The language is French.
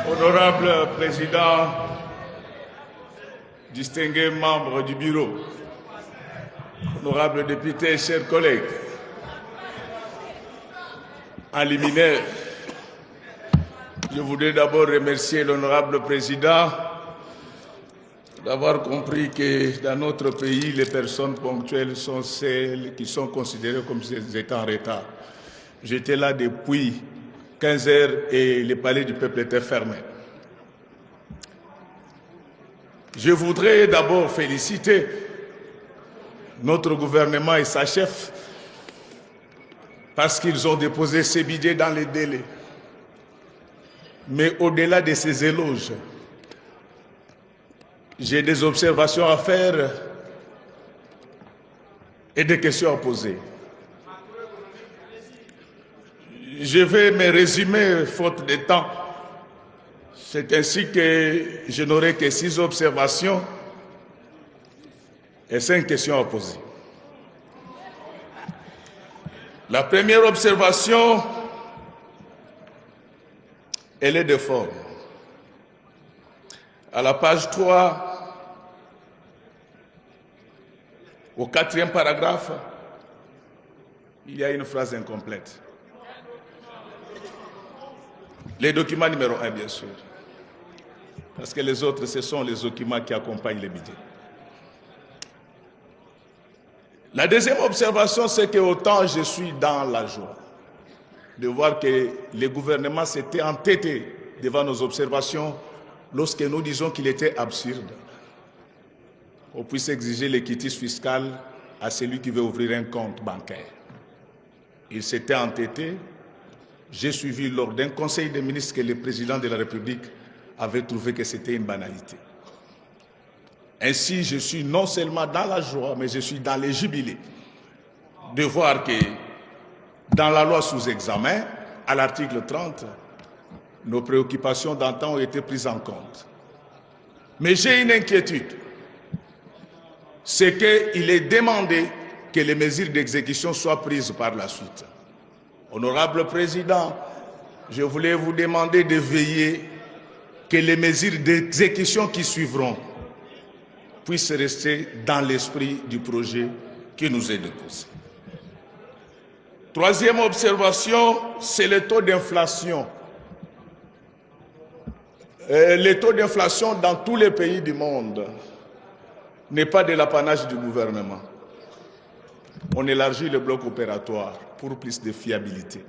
Honorable Président, distingués membres du Bureau, honorables députés, chers collègues, en liminaire, je voudrais d'abord remercier l'honorable Président d'avoir compris que dans notre pays, les personnes ponctuelles sont celles qui sont considérées comme si elles étaient en retard. J'étais là depuis 15 heures et le palais du peuple était fermé. Je voudrais d'abord féliciter notre gouvernement et sa chef parce qu'ils ont déposé ces billets dans les délais. Mais au-delà de ces éloges, j'ai des observations à faire et des questions à poser. Je vais me résumer faute de temps. C'est ainsi que je n'aurai que 6 observations et 5 questions à poser. La première observation, elle est de forme. À la page 3, au 4e paragraphe, il y a une phrase incomplète. Les documents numéro 1, bien sûr. Parce que les autres, ce sont les documents qui accompagnent les budgets. La deuxième observation, c'est que autant je suis dans la joie de voir que le gouvernement s'était entêté devant nos observations lorsque nous disons qu'il était absurde qu'on puisse exiger le quitus fiscal à celui qui veut ouvrir un compte bancaire. Il s'était entêté. J'ai suivi lors d'un conseil des ministres que le président de la République avait trouvé que c'était une banalité. Ainsi, je suis non seulement dans la joie, mais je suis dans les jubilés de voir que dans la loi sous examen, à l'article 30, nos préoccupations d'antan ont été prises en compte. Mais j'ai une inquiétude, c'est qu'il est demandé que les mesures d'exécution soient prises par la suite. Honorable Président, je voulais vous demander de veiller que les mesures d'exécution qui suivront puissent rester dans l'esprit du projet qui nous est déposé. Troisième observation, c'est le taux d'inflation. Le taux d'inflation dans tous les pays du monde n'est pas de l'apanage du gouvernement. On élargit le bloc opératoire pour plus de fiabilité.